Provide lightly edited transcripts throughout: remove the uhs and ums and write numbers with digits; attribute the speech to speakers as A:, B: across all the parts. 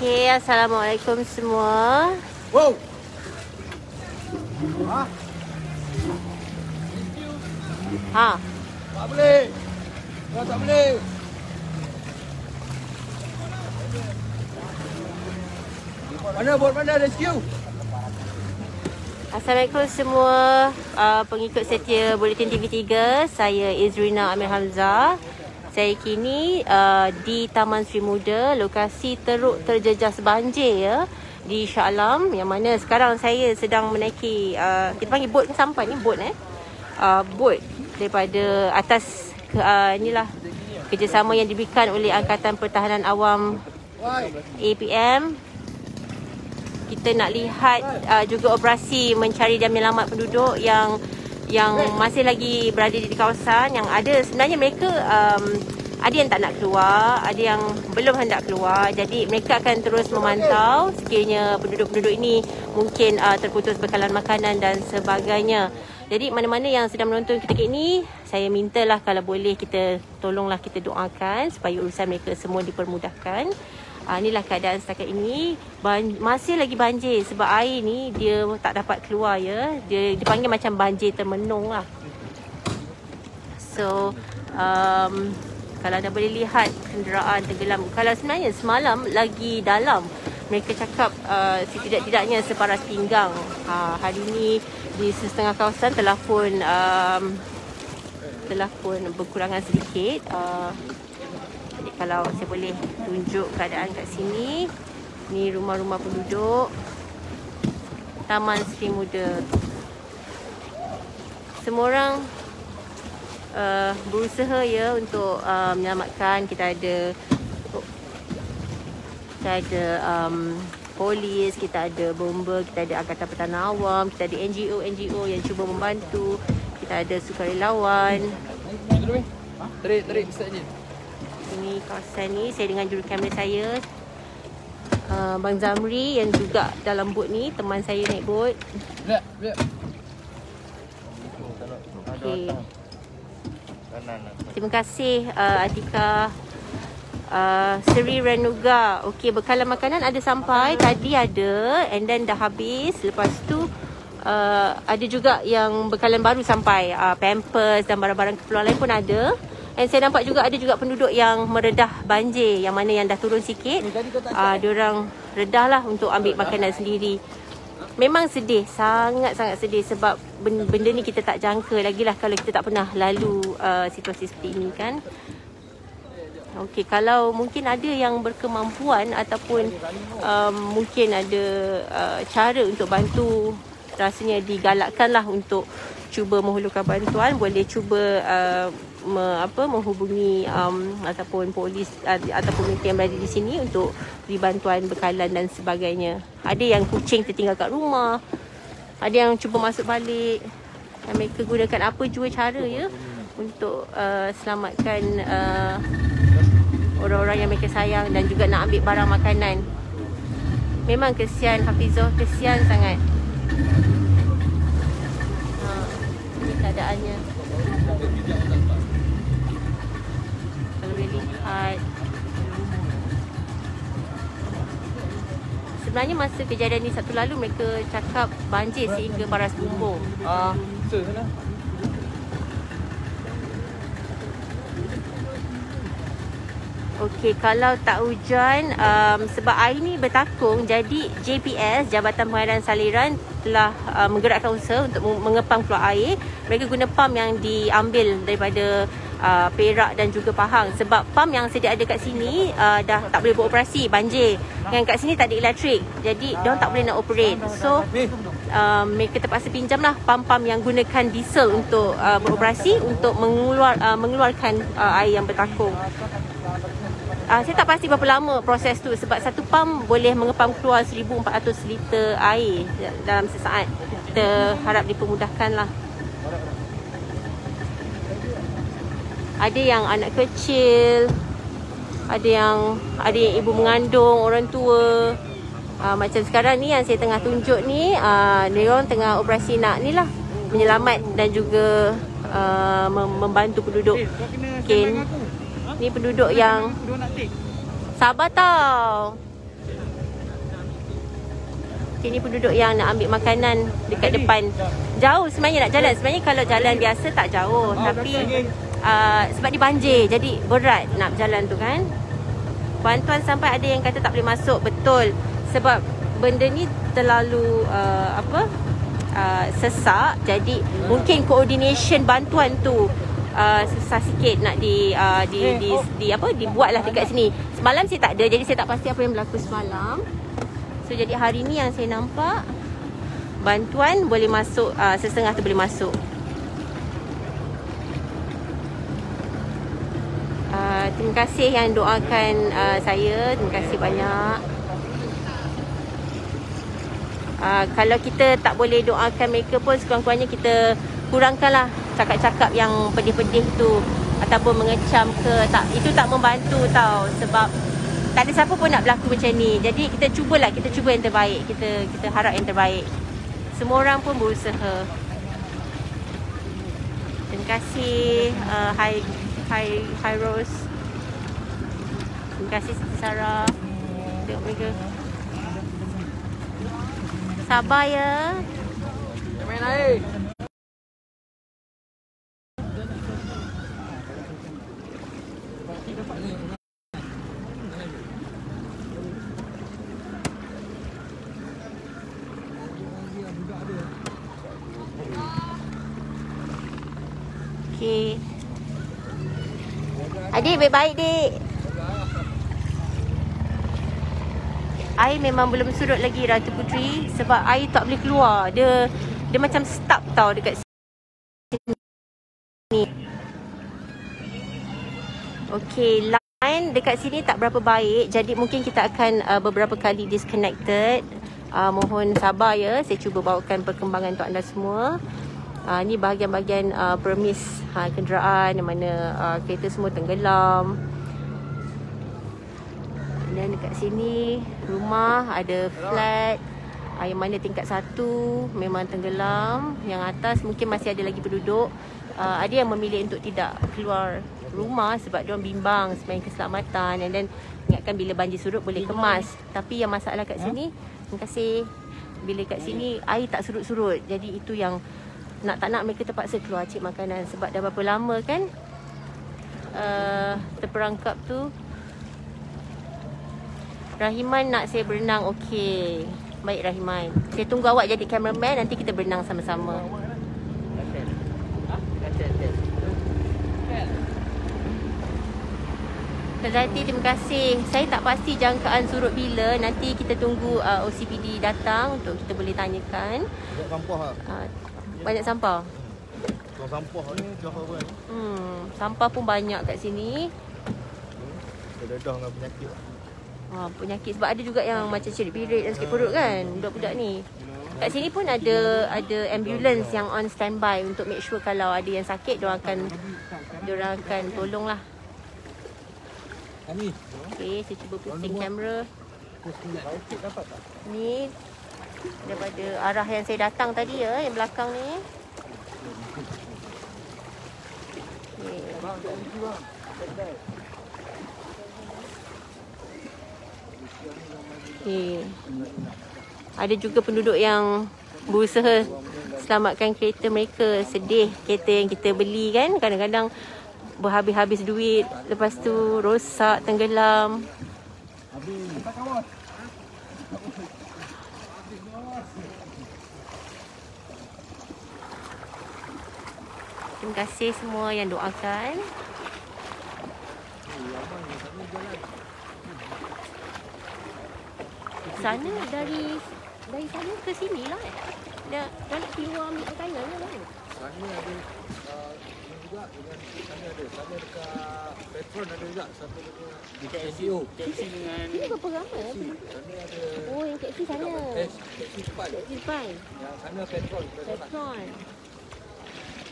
A: Okey, Assalamualaikum semua.
B: Wow.
A: Ha.
B: Tak boleh. Tak boleh. Bot mana rescue?
A: Assalamualaikum semua pengikut setia Buletin TV3. Saya Izrina Amir Hamzah. Saya kini di Taman Sri Muda, lokasi teruk terjejas banjir ya, di Shah Alam, yang mana sekarang saya sedang menaiki kita panggil bot sampan ni, bot bot daripada atas inilah kerjasama yang diberikan oleh Angkatan Pertahanan Awam APM. Kita nak lihat juga operasi mencari dan menyelamat penduduk yang masih lagi berada di kawasan yang ada. Sebenarnya mereka ada yang tak nak keluar, ada yang belum hendak keluar. Jadi mereka akan terus memantau sekiranya penduduk-penduduk ini mungkin terputus bekalan makanan dan sebagainya. Jadi mana-mana yang sedang menonton ketika ini, saya mintalah kalau boleh tolonglah kita doakan supaya urusan mereka semua dipermudahkan. Inilah keadaan setakat ini. Masih lagi banjir sebab air ni dia tak dapat keluar ya. Dia dipanggil macam banjir termenung lah. So kalau anda boleh lihat kenderaan tenggelam. Kalau sebenarnya semalam lagi dalam, mereka cakap setidak-tidaknya separas pinggang. Hari ini di setengah kawasan telah pun berkurangan sedikit. Jadi kalau saya boleh tunjuk keadaan kat sini, ni rumah-rumah penduduk Taman Sri Muda. Semua orang berusaha ya untuk menyelamatkan. Kita ada polis, kita ada bomba, kita ada Angkatan Pertahanan Awam, kita ada NGO yang cuba membantu, kita ada sukarelawan.
B: Tarik start je.
A: Ini kawasan ni, saya dengan jurukamera saya Bang Zamri yang juga dalam bot ni, teman saya naik bot.
B: Lihat.
A: Okey. Terima kasih Atika Seri Renuga. Okey, bekalan makanan ada sampai, tadi ada, and then dah habis. Lepas tu ada juga yang bekalan baru sampai, Pampers dan barang-barang keperluan lain pun ada. Dan saya nampak juga ada juga penduduk yang meredah banjir, yang mana yang dah turun sikit, diorang redahlah untuk ambil makanan sendiri. Memang sedih, sangat-sangat sedih sebab benda ni kita tak jangka lagilah kalau kita tak pernah lalu situasi seperti ini kan. Okey, kalau mungkin ada yang berkemampuan ataupun mungkin ada cara untuk bantu, rasanya digalakkanlah untuk cuba menghulurkan bantuan. Boleh cuba menghubungi ataupun polis ataupun mereka yang berada di sini untuk beri bantuan bekalan dan sebagainya. Ada yang kucing tertinggal kat rumah, ada yang cuba masuk balik, dan mereka gunakan apa jua cara ya untuk selamatkan orang-orang yang mereka sayang dan juga nak ambil barang makanan. Memang kesian Hafizah, kesian sangat. Ini keadaannya. Kalau boleh lihat, sebenarnya masa kejadian ni Sabtu lalu mereka cakap banjir sehingga paras bumbung.
B: Betul sana.
A: Okey, kalau tak hujan, sebab air ni bertakung, jadi JPS, Jabatan Pengadaan Saliran, telah menggerakkan usaha untuk mengepam keluar air. Mereka guna pam yang diambil daripada Perak dan juga Pahang. Sebab pam yang sedia ada kat sini dah tak boleh beroperasi, banjir. Yang kat sini tak ada elektrik, jadi diorang tak boleh nak operate. So mereka terpaksa pinjamlah pam-pam yang gunakan diesel untuk beroperasi, untuk mengeluarkan air yang bertakung. Saya tak pasti berapa lama proses tu sebab satu pam boleh mengepam keluar 1,400 liter air dalam sesaat. Kita harap dipermudahkan lah. Ada yang anak kecil, ada yang ibu mengandung, orang tua. Macam sekarang ni yang saya tengah tunjuk ni, diorang tengah operasi nak ni lah, menyelamat dan juga membantu penduduk. Okay. Ni penduduk yang sabar tau. Sini penduduk yang nak ambil makanan dekat depan. Jauh sebenarnya nak jalan. Sebenarnya kalau jalan biasa tak jauh. Tapi sebab dia banjir, jadi berat nak berjalan tu kan. Bantuan sampai ada yang kata tak boleh masuk. Betul. Sebab benda ni terlalu sesak. Jadi mungkin coordination bantuan tu susah sikit nak dibuatlah dekat sini. Semalam saya tak ada, jadi saya tak pasti apa yang berlaku semalam. So jadi hari ni yang saya nampak bantuan boleh masuk, setengah tu boleh masuk. Terima kasih yang doakan saya. Terima kasih banyak. Kalau kita tak boleh doakan mereka pun, sekurang-kurangnya kita kurangkanlah cakap-cakap yang pedih-pedih tu ataupun mengecam ke. Itu tak membantu tau. Sebab tak ada siapa pun nak berlaku macam ni. Jadi kita cuba yang terbaik. Kita harap yang terbaik. Semua orang pun berusaha. Terima kasih Hi Rose. Terima kasih Siti Sarah. Tengok mereka. Sabar ya.
B: Main air.
A: Okey. Adik baik-baik, Dik. Air memang belum surut lagi Ratu Puteri sebab air tak boleh keluar. Dia macam stuck tau dekat sini. Okey, line dekat sini tak berapa baik. Jadi mungkin kita akan beberapa kali disconnected. Mohon sabar ya. Saya cuba bawakan perkembangan untuk anda semua. Ni bahagian-bahagian premis kenderaan yang mana kereta semua tenggelam. Dan dekat sini rumah ada flat yang mana tingkat 1 memang tenggelam. Yang atas mungkin masih ada lagi penduduk. Ada yang memilih untuk tidak keluar rumah sebab diorang bimbang selain keselamatan. And then ingatkan bila banjir surut boleh kemas. Tapi yang masalah kat sini, terima kasih, bila kat sini air tak surut-surut. Jadi itu yang nak tak nak mereka terpaksa keluar cik makanan. Sebab dah berapa lama kan terperangkap tu. Rahiman nak saya berenang. Okey. Baik Rahiman. Saya tunggu awak jadi cameraman, nanti kita berenang sama-sama. Tazati, terima kasih. Saya tak pasti jangkaan surut bila. Nanti kita tunggu OCPD datang untuk kita boleh tanyakan.
C: Banyak sampah lah.
A: Banyak sampah?
C: Tuang sampah ni jauh apa ni?
A: Sampah pun banyak kat sini.
C: Berdedah dengan penyakit.
A: Penyakit sebab ada juga yang macam cerit pirit dan sakit perut kan budak-budak ni. Kat sini pun ada ambulans yang on standby untuk make sure kalau ada yang sakit diorang akan tolong lah. Okay, saya cuba pusing kamera. Ni daripada arah yang saya datang tadi ya, yang belakang ni. Okay. Ada juga penduduk yang berusaha selamatkan kereta mereka. Sedih kereta yang kita beli kan, kadang-kadang berhabis-habis duit, lepas tu rosak, tenggelam. Terima kasih semua yang doakan. Sana dari sana ke sini lah. Dah nak keluar ambil makanan lah kan.
C: Sana ada juga dengan sana dekat Petron ada juga satu dekat SEO.
B: Taxi dengan
A: Ini berapa ramai?
C: Sana ada
A: Oh, yang taksi sana.
C: taxi depan.
A: Taksi depan.
C: Yang sana Petron.
A: Petron.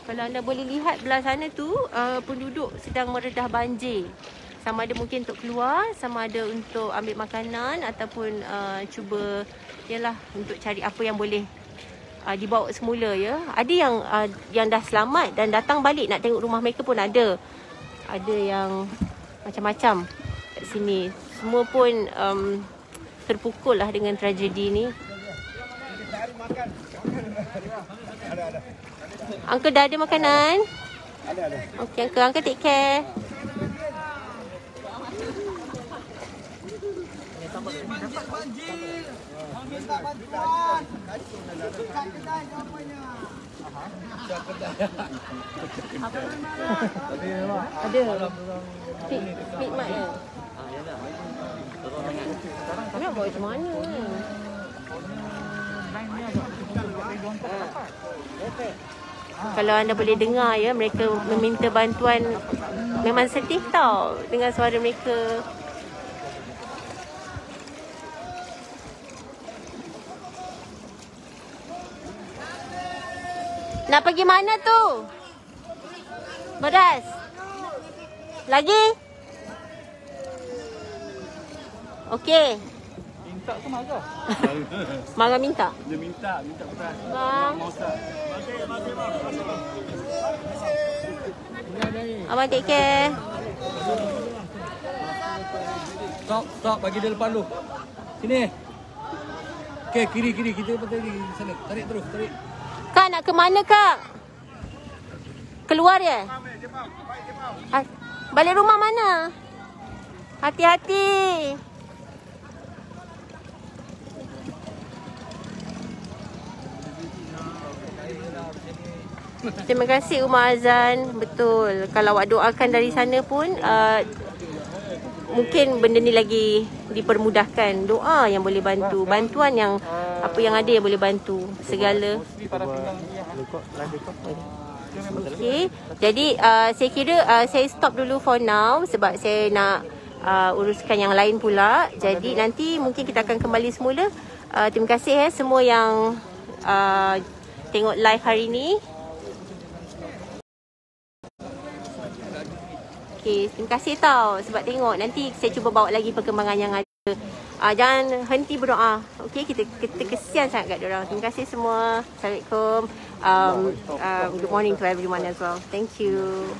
A: Kalau anda boleh lihat belah sana tu, penduduk sedang meredah banjir. Sama ada mungkin untuk keluar, sama ada untuk ambil makanan ataupun cuba yalah untuk cari apa yang boleh dibawa semula ya. Ada yang dah selamat dan datang balik nak tengok rumah mereka pun ada. Ada yang macam-macam kat sini. Semua pun terpukul lah dengan tragedi ni. Uncle dah ada makanan?
C: Ada.
A: Okey, Uncle take care. Ada. Speed mic ke? Nak buat macam mana? Kalau anda boleh dengar ya, mereka meminta bantuan. Memang sedih tau dengan suara mereka. Nak pergi mana tu? Beras? Lagi? Okey.
B: Minta ke marah?
A: Marah minta?
B: Dia minta betul.
A: Bang.
B: Mau tak?
A: Abang take care.
C: Stop, bagi dia depan dulu. Sini. Okey, kiri. Kita patut di sana. Tarik terus, tarik.
A: Kak nak ke mana kak? Keluar ya? Balik rumah mana? Hati-hati. Terima kasih Umar Azan. Betul. Kalau awak doakan dari sana pun mungkin benda ni lagi dipermudahkan. Doa yang boleh bantu. Bantuan yang apa yang ada yang boleh bantu. Segala. Okey. Jadi saya kira saya stop dulu for now sebab saya nak uruskan yang lain pula. Jadi nanti mungkin kita akan kembali semula. Terima kasih semua yang tengok live hari ni. Okay, terima kasih tau sebab tengok. Nanti saya cuba bawa lagi perkembangan yang ada. Jangan henti berdoa. Okay, kita kesian sangat kat diorang. Terima kasih semua. Assalamualaikum. Good morning to everyone as well. Thank you.